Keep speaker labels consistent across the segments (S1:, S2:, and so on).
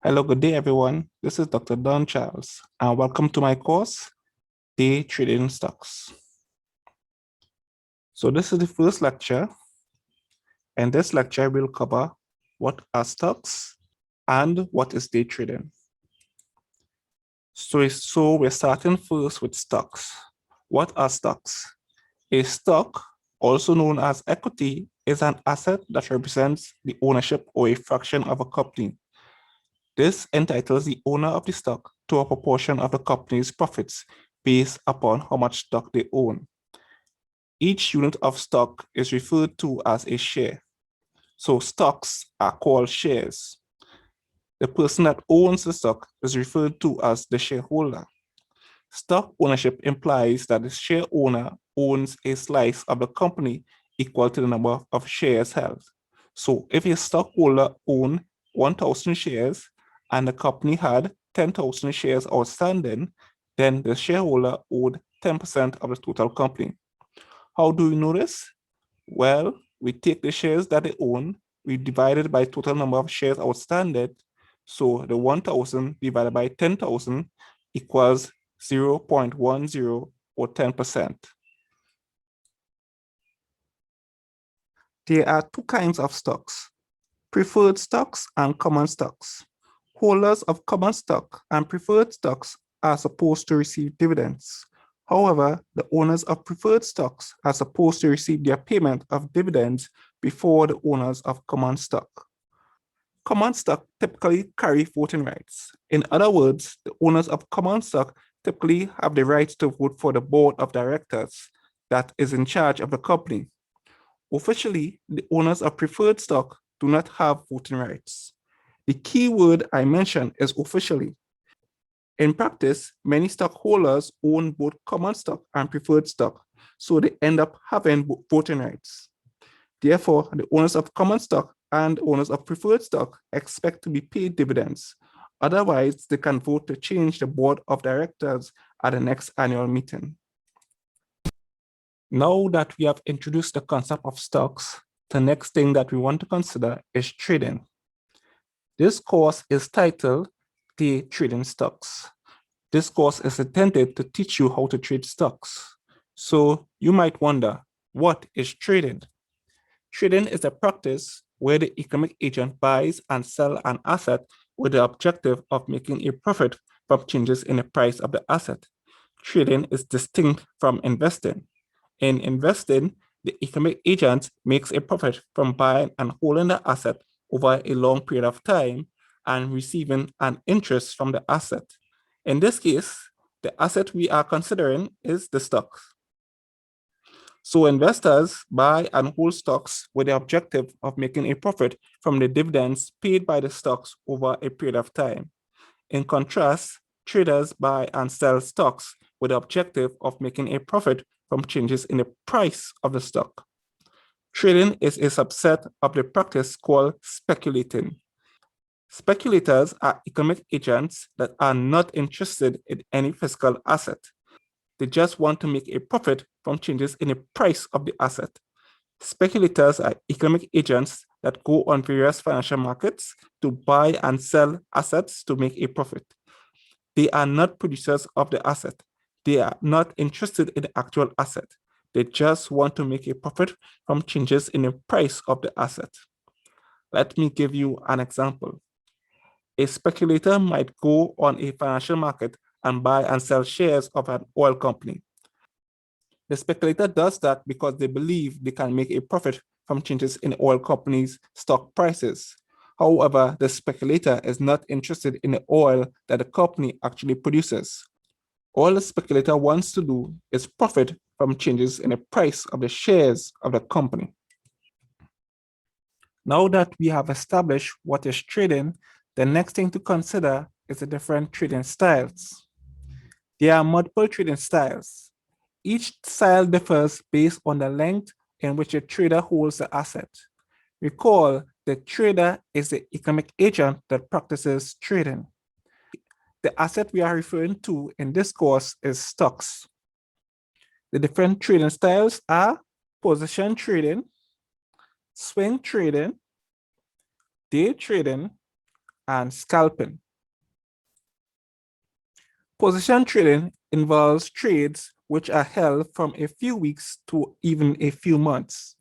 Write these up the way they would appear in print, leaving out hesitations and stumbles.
S1: Hello, good day, everyone. This is Dr. Don Charles, and welcome to my course, Day Trading Stocks. So this is the first lecture, and this lecture will cover what are stocks and what is day trading. So we're starting first with stocks. What are stocks? A stock, also known as equity, is an asset that represents the ownership or a fraction of a company. This entitles the owner of the stock to a proportion of the company's profits based upon how much stock they own. Each unit of stock is referred to as a share. So stocks are called shares. The person that owns the stock is referred to as the shareholder. Stock ownership implies that the share owner owns a slice of the company equal to the number of shares held. So if a stockholder owned 1,000 shares and the company had 10,000 shares outstanding, then the shareholder owed 10% of the total company. How do we know this? Well, we take the shares that they own, we divide it by total number of shares outstanding. So the 1,000 divided by 10,000 equals 0.10 or 10%. There are two kinds of stocks, preferred stocks and common stocks. Holders of common stock and preferred stocks are supposed to receive dividends. However, the owners of preferred stocks are supposed to receive their payment of dividends before the owners of common stock. Common stock typically carry voting rights. In other words, the owners of common stock typically have the right to vote for the board of directors that is in charge of the company. Officially, the owners of preferred stock do not have voting rights. The key word I mentioned is officially. In practice, many stockholders own both common stock and preferred stock, so they end up having voting rights. Therefore, the owners of common stock and owners of preferred stock expect to be paid dividends. Otherwise, they can vote to change the board of directors at the next annual meeting. Now that we have introduced the concept of stocks, the next thing that we want to consider is trading. This course is titled Day Trading Stocks. This course is intended to teach you how to trade stocks. So you might wonder, what is trading? Trading is a practice where the economic agent buys and sells an asset with the objective of making a profit from changes in the price of the asset. Trading is distinct from investing. In investing, the economic agent makes a profit from buying and holding the asset over a long period of time and receiving an interest from the asset. In this case, the asset we are considering is the stock. So investors buy and hold stocks with the objective of making a profit from the dividends paid by the stocks over a period of time. In contrast, traders buy and sell stocks with the objective of making a profit from changes in the price of the stock. Trading is a subset of the practice called speculating. Speculators are economic agents that are not interested in any physical asset. They just want to make a profit from changes in the price of the asset. Speculators are economic agents that go on various financial markets to buy and sell assets to make a profit. They are not producers of the asset. They are not interested in the actual asset. They just want to make a profit from changes in the price of the asset. Let me give you an example. A speculator might go on a financial market and buy and sell shares of an oil company. The speculator does that because they believe they can make a profit from changes in the oil company's stock prices. However, the speculator is not interested in the oil that the company actually produces. All the speculator wants to do is profit from changes in the price of the shares of the company. Now that we have established what is trading, the next thing to consider is the different trading styles. There are multiple trading styles. Each style differs based on the length in which a trader holds the asset. Recall, the trader is the economic agent that practices trading. The asset we are referring to in this course is stocks. The different trading styles are position trading, swing trading, day trading, and scalping. Position trading involves trades which are held from a few weeks to even a few months.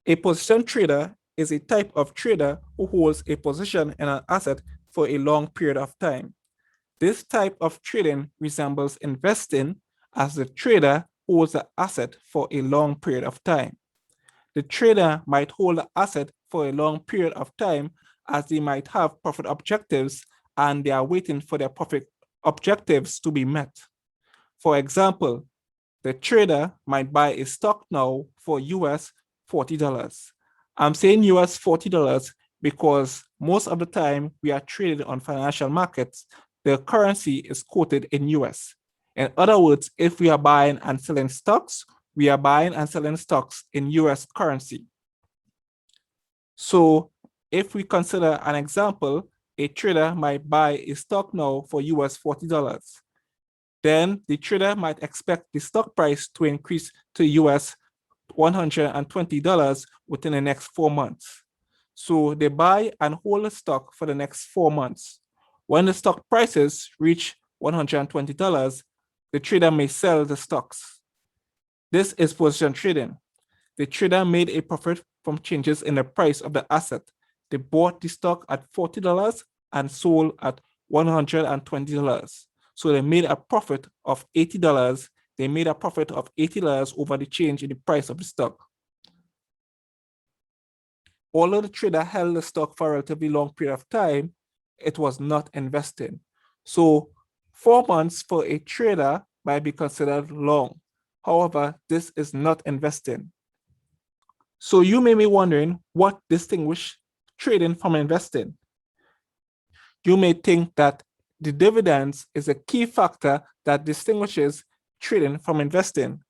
S1: A position trader is a type of trader who holds a position in an asset for a long period of time. This type of trading resembles investing, as the trader holds the asset for a long period of time. The trader might hold the asset for a long period of time as they might have profit objectives and they are waiting for their profit objectives to be met. For example, the trader might buy a stock now for US $40. I'm saying US $40 because most of the time we are traded on financial markets, the currency is quoted in US. In other words, if we are buying and selling stocks, we are buying and selling stocks in US currency. So if we consider an example, a trader might buy a stock now for US $40. Then the trader might expect the stock price to increase to US $120 within the next 4 months. So they buy and hold the stock for the next 4 months. When the stock prices reach $120, the trader may sell the stocks. This is position trading. The trader made a profit from changes in the price of the asset. They bought the stock at $40 and sold at $120. So they made a profit of $80. They made a profit of $80 over the change in the price of the stock. Although the trader held the stock for a relatively long period of time, it was not investing. So 4 months for a trader might be considered long. However, this is not investing. So you may be wondering what distinguishes trading from investing. You may think that the dividends is a key factor that distinguishes trading from investing.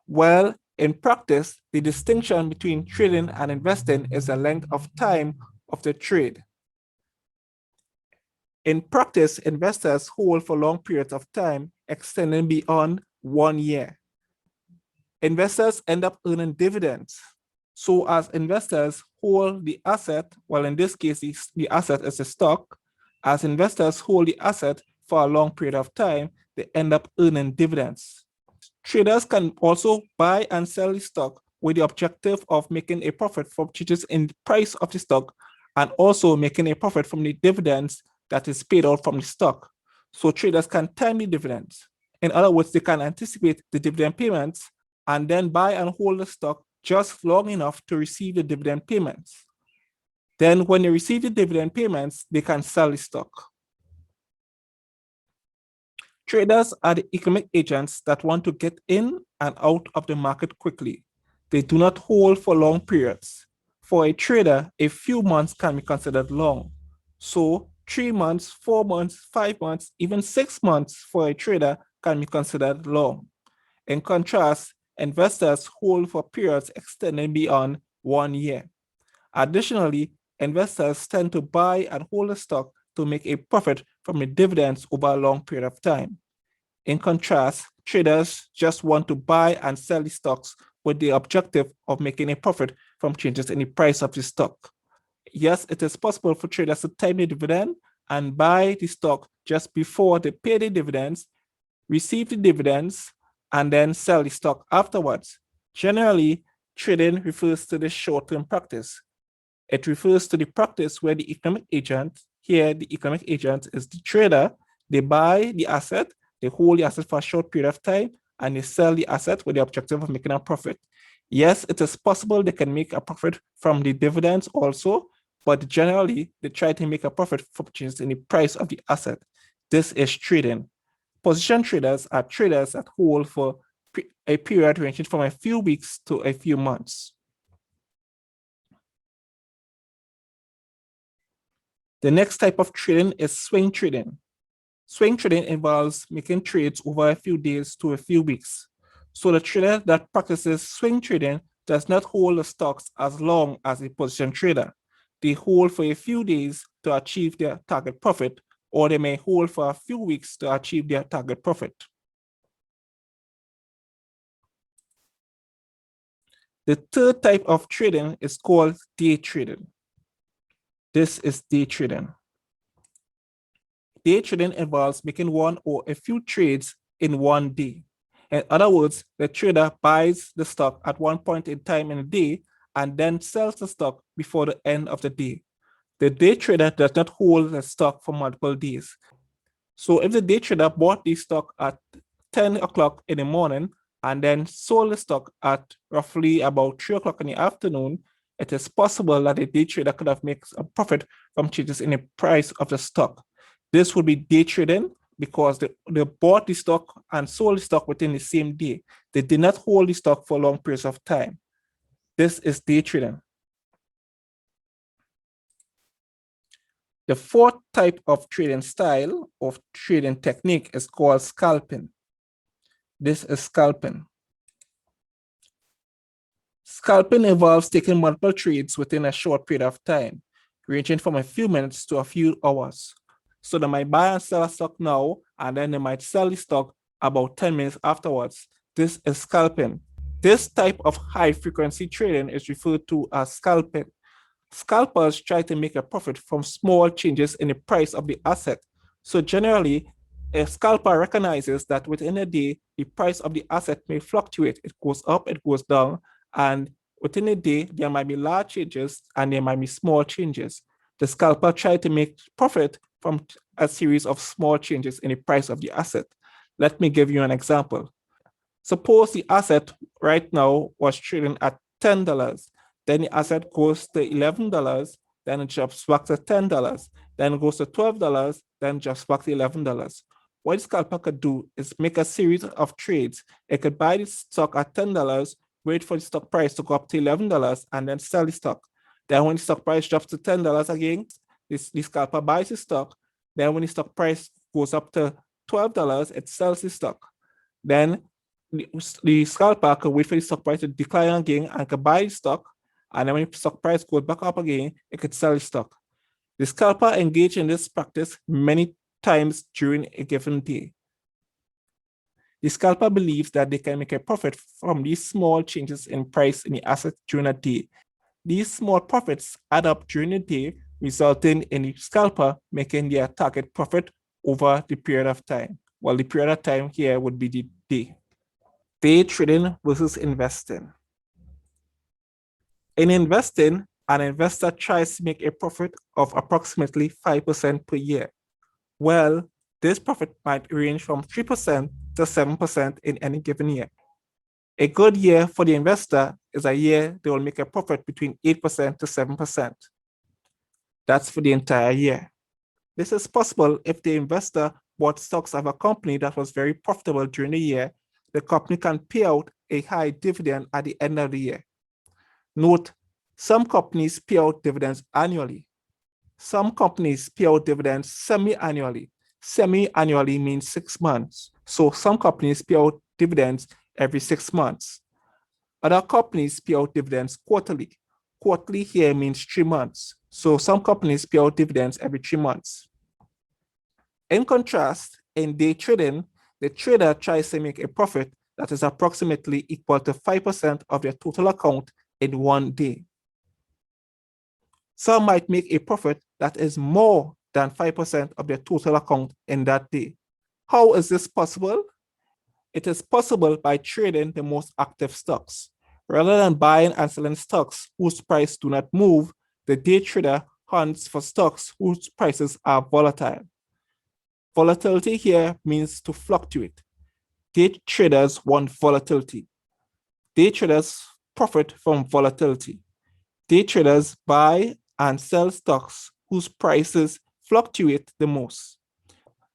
S1: Well, in practice, the distinction between trading and investing is the length of time of the trade. In practice, investors hold for long periods of time, extending beyond 1 year. Investors end up earning dividends. So as investors hold the asset, well, in this case, the asset is a stock. As investors hold the asset for a long period of time, they end up earning dividends. Traders can also buy and sell the stock with the objective of making a profit from changes in the price of the stock and also making a profit from the dividends that is paid out from the stock. So traders can time the dividends. In other words, they can anticipate the dividend payments and then buy and hold the stock just long enough to receive the dividend payments. Then when they receive the dividend payments, they can sell the stock. Traders are the economic agents that want to get in and out of the market quickly. They do not hold for long periods. For a trader, a few months can be considered long. So 3 months, 4 months, 5 months, even 6 months for a trader can be considered long. In contrast, investors hold for periods extending beyond 1 year. Additionally, investors tend to buy and hold a stock to make a profit from the dividends over a long period of time. In contrast, traders just want to buy and sell the stocks with the objective of making a profit from changes in the price of the stock. Yes, it is possible for traders to time the dividend and buy the stock just before they pay the dividends, receive the dividends, and then sell the stock afterwards. Generally, trading refers to the short-term practice. It refers to the practice where the economic agent, here the economic agent is the trader, they buy the asset, they hold the asset for a short period of time, and they sell the asset with the objective of making a profit. Yes, it is possible they can make a profit from the dividends also, but generally they try to make a profit from changes in the price of the asset. This is trading. Position traders are traders that hold for a period ranging from a few weeks to a few months. The next type of trading is swing trading. Swing trading involves making trades over a few days to a few weeks. So the trader that practices swing trading does not hold the stocks as long as a position trader. They hold for a few days to achieve their target profit, or they may hold for a few weeks to achieve their target profit. The third type of trading is called day trading. This is day trading. Day trading involves making one or a few trades in one day. In other words, the trader buys the stock at one point in time in the day and then sells the stock before the end of the day. The day trader does not hold the stock for multiple days. So if the day trader bought the stock at 10 o'clock in the morning and then sold the stock at roughly about 3 o'clock in the afternoon, it is possible that the day trader could have made a profit from changes in the price of the stock. This would be day trading because they bought the stock and sold the stock within the same day. They did not hold the stock for long periods of time. This is day trading. The fourth type of trading style of trading technique is called scalping. This is scalping. Scalping involves taking multiple trades within a short period of time, ranging from a few minutes to a few hours. So they might buy and sell a stock now, and then they might sell the stock about 10 minutes afterwards. This is scalping. This type of high frequency trading is referred to as scalping. Scalpers try to make a profit from small changes in the price of the asset. So generally, a scalper recognizes that within a day, the price of the asset may fluctuate. It goes up, it goes down, and within a day, there might be large changes and there might be small changes. The scalper tries to make profit from a series of small changes in the price of the asset. Let me give you an example. Suppose the asset right now was trading at $10. Then the asset goes to $11, then it drops back to $10, then it goes to $12, then drops back to $11. What the scalper could do is make a series of trades. It could buy the stock at $10, wait for the stock price to go up to $11, and then sell the stock. Then when the stock price drops to $10 again, the scalper buys the stock. Then when the stock price goes up to $12, it sells the stock. Then the scalper could wait for the stock price to decline again and could buy the stock. And then when the stock price goes back up again, it could sell the stock. The scalper engaged in this practice many times during a given day. The scalper believes that they can make a profit from these small changes in price in the asset during a day. These small profits add up during the day, resulting in the scalper making their target profit over the period of time. Well, the period of time here would be the day. Day trading versus investing. In investing, an investor tries to make a profit of approximately 5% per year. Well, this profit might range from 3% to 7% in any given year. A good year for the investor is a year they will make a profit between 8% to 7%. That's for the entire year. This is possible if the investor bought stocks of a company that was very profitable during the year. The company can pay out a high dividend at the end of the year. Note, some companies pay out dividends annually. Some companies pay out dividends semi-annually. Semi-annually means 6 months. So some companies pay out dividends every 6 months. Other companies pay out dividends quarterly. Quarterly here means 3 months. So some companies pay out dividends every 3 months. In contrast, in day trading, the trader tries to make a profit that is approximately equal to 5% of their total account in one day. Some might make a profit that is more than 5% of their total account in that day. How is this possible? It is possible by trading the most active stocks. Rather than buying and selling stocks whose price do not move, the day trader hunts for stocks whose prices are volatile. Volatility here means to fluctuate. Day traders want volatility. Day traders profit from volatility. Day traders buy and sell stocks whose prices fluctuate the most.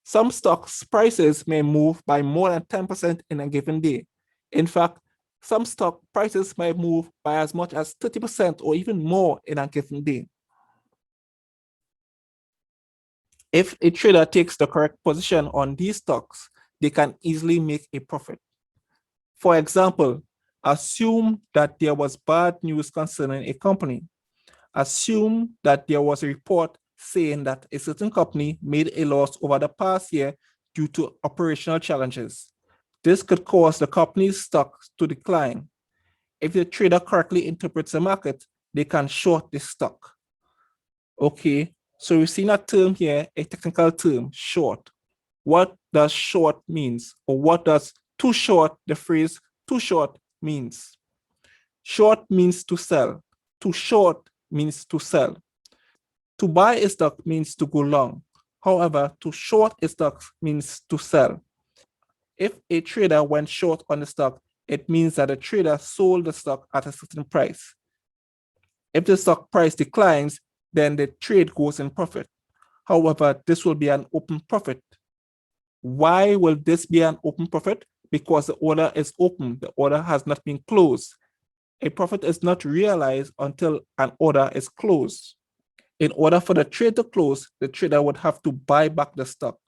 S1: Some stocks' prices may move by more than 10% in a given day. In fact, some stock prices might move by as much as 30% or even more in a given day. If a trader takes the correct position on these stocks, they can easily make a profit. For example, assume that there was bad news concerning a company. Assume that there was a report saying that a certain company made a loss over the past year due to operational challenges. This could cause the company's stock to decline. If the trader correctly interprets the market, they can short the stock. Okay, So we've seen a term here, a technical term, short. What does short means? Or what does too short, the phrase too short means? Short means to sell. Too short means to sell. To buy a stock means to go long. However, to short a stock means to sell. If a trader went short on the stock, it means that the trader sold the stock at a certain price. If the stock price declines, then the trade goes in profit. However, this will be an open profit. Why will this be an open profit? Because the order is open. The order has not been closed. A profit is not realized until an order is closed. In order for the trade to close, the trader would have to buy back the stock.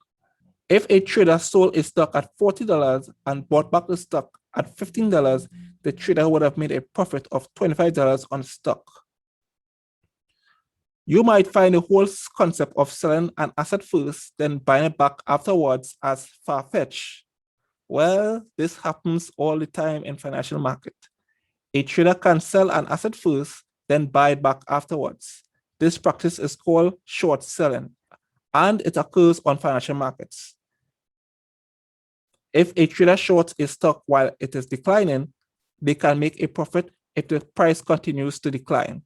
S1: If a trader sold a stock at $40 and bought back the stock at $15, the trader would have made a profit of $25 on stock. You might find the whole concept of selling an asset first, then buying it back afterwards as far-fetched. Well, this happens all the time in financial market. A trader can sell an asset first, then buy it back afterwards. This practice is called short selling, and it occurs on financial markets. If a trader shorts a stock while it is declining, they can make a profit if the price continues to decline.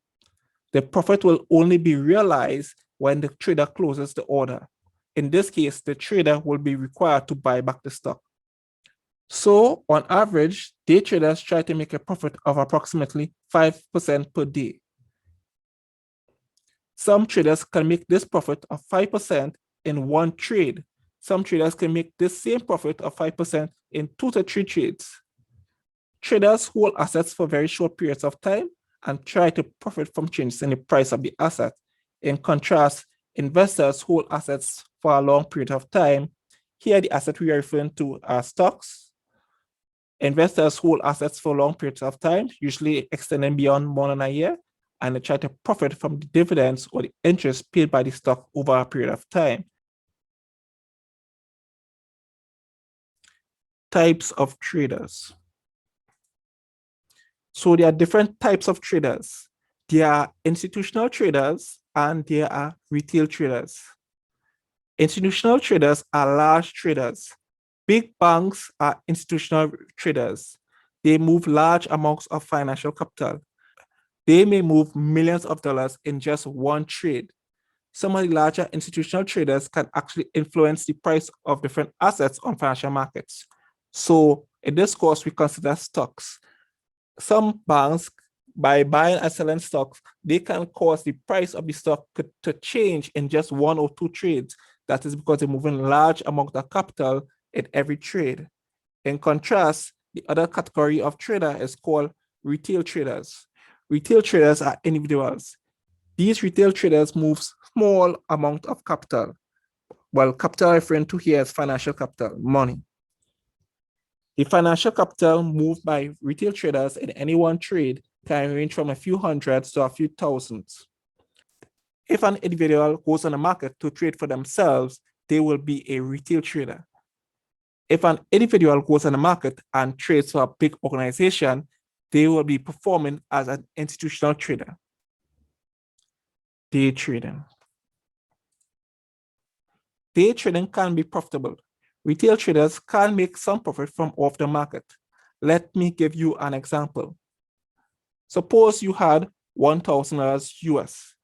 S1: The profit will only be realized when the trader closes the order. In this case, the trader will be required to buy back the stock. So on average, day traders try to make a profit of approximately 5% per day. Some traders can make this profit of 5% in one trade. Some traders can make this same profit of 5% in 2 to 3 trades. Traders hold assets for very short periods of time and try to profit from changes in the price of the asset. In contrast, investors hold assets for a long period of time. Here, the asset we are referring to are stocks. Investors hold assets for long periods of time, usually extending beyond more than a year, and they try to profit from the dividends or the interest paid by the stock over a period of time. Types of traders. So there are different types of traders. There are institutional traders and there are retail traders. Institutional traders are large traders. Big banks are institutional traders. They move large amounts of financial capital. They may move millions of dollars in just one trade. Some of the larger institutional traders can actually influence the price of different assets on financial markets. So in this course, we consider stocks. Some banks, by buying and selling stocks, they can cause the price of the stock to change in just 1 or 2 trades. That is because they're moving large amount of capital in every trade. In contrast, the other category of trader is called retail traders. Retail traders are individuals. These retail traders move small amount of capital. Well, capital referring to here is financial capital, money. The financial capital moved by retail traders in any one trade can range from a few hundreds to a few thousands. If an individual goes on the market to trade for themselves, they will be a retail trader. If an individual goes on the market and trades for a big organization, they will be performing as an institutional trader. Day trading. Day trading can be profitable. Retail traders can make some profit from off the market. Let me give you an example. Suppose you had $1,000 US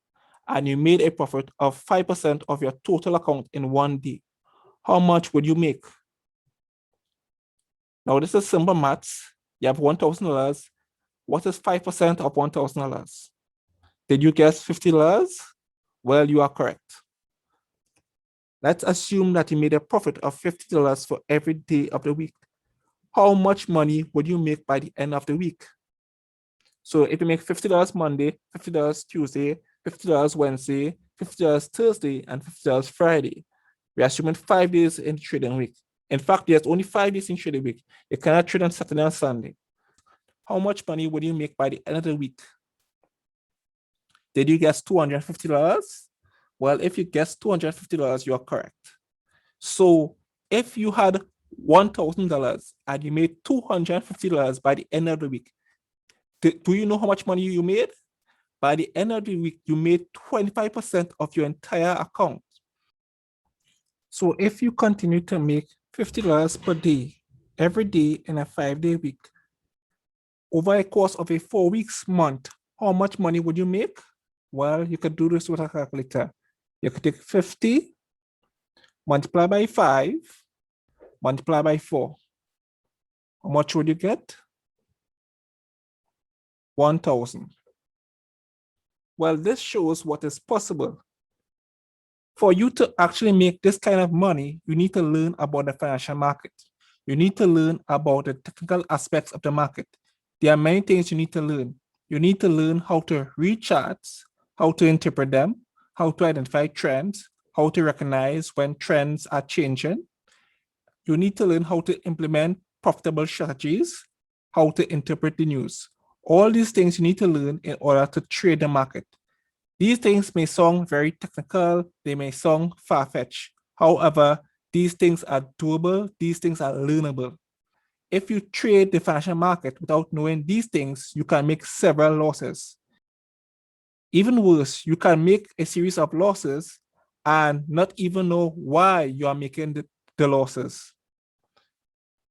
S1: and you made a profit of 5% of your total account in one day. How much would you make? Now, this is simple maths. You have $1,000. What is 5% of $1,000? Did you guess $50? Well, you are correct. Let's assume that you made a profit of $50 for every day of the week. How much money would you make by the end of the week? So if you make $50 Monday, $50 Tuesday, $50 Wednesday, $50 Thursday, and $50 Friday, we're assuming 5 days in the trading week. In fact, there's only 5 days in trading week. You cannot trade on Saturday and Sunday. How much money would you make by the end of the week? Did you guess $250? Well, if you guessed $250, you are correct. So if you had $1,000 and you made $250 by the end of the week, do you know how much money you made? By the end of the week, you made 25% of your entire account. So if you continue to make $50 per day, every day in a 5-day week, over a course of a 4 weeks month, how much money would you make? Well, you could do this with a calculator. You could take 50, multiply by 5, multiply by 4. How much would you get? 1,000. Well, this shows what is possible. For you to actually make this kind of money, you need to learn about the financial market. You need to learn about the technical aspects of the market. There are many things you need to learn. You need to learn how to read charts, how to interpret them, how to identify trends, how to recognize when trends are changing. You need to learn how to implement profitable strategies, how to interpret the news. All these things you need to learn in order to trade the market. These things may sound very technical, they may sound far-fetched. However, these things are doable, these things are learnable. If you trade the financial market without knowing these things, you can make several losses. Even worse, you can make a series of losses and not even know why you are making the losses.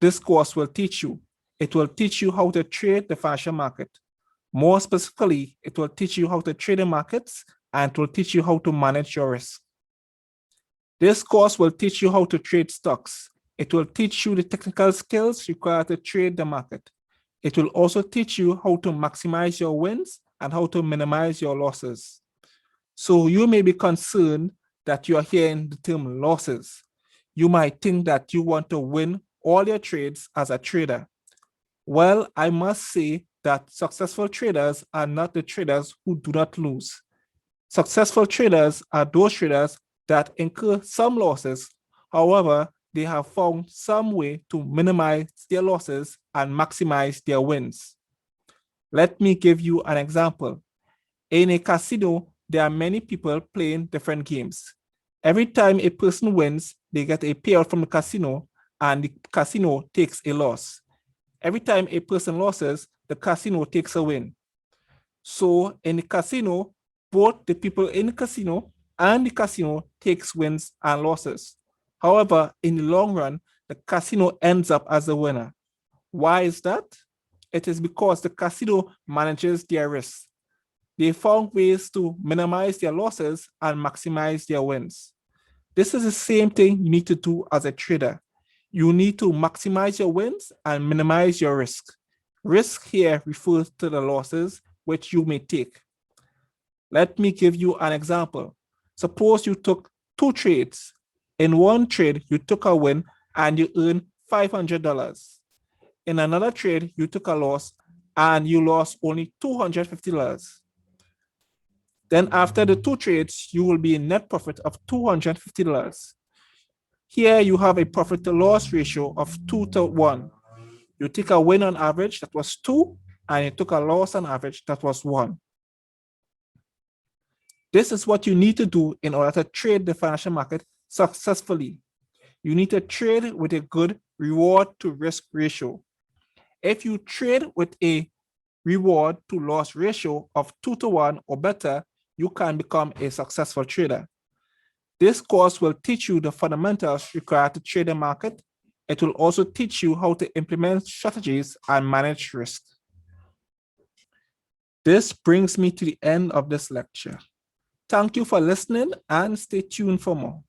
S1: This course will teach you. It will teach you how to trade the financial market. More specifically, it will teach you how to trade the markets and it will teach you how to manage your risk. This course will teach you how to trade stocks. It will teach you the technical skills required to trade the market. It will also teach you how to maximize your wins and how to minimize your losses. So you may be concerned that you are hearing the term losses. You might think that you want to win all your trades as a trader. Well, I must say that successful traders are not the traders who do not lose. Successful traders are those traders that incur some losses. However, they have found some way to minimize their losses and maximize their wins. Let me give you an example. In a casino, there are many people playing different games. Every time a person wins, they get a payout from the casino and the casino takes a loss. Every time a person loses, the casino takes a win. So in the casino, both the people in the casino and the casino takes wins and losses. However, in the long run, the casino ends up as the winner. Why is that? It is because the casino manages their risks. They found ways to minimize their losses and maximize their wins. This is the same thing you need to do as a trader. You need to maximize your wins and minimize your risk. Risk here refers to the losses which you may take. Let me give you an example. Suppose you took 2 trades. In one trade, you took a win and you earned $500. In another trade, you took a loss and you lost only $250. Then after the 2 trades, you will be in net profit of $250. Here you have a profit to loss ratio of 2 to 1. You take a win on average that was 2, and you took a loss on average that was 1. This is what you need to do in order to trade the financial market successfully. You need to trade with a good reward to risk ratio. If you trade with a reward to loss ratio of 2 to 1 or better, you can become a successful trader. This course will teach you the fundamentals required to trade the market. It will also teach you how to implement strategies and manage risk. This brings me to the end of this lecture. Thank you for listening and stay tuned for more.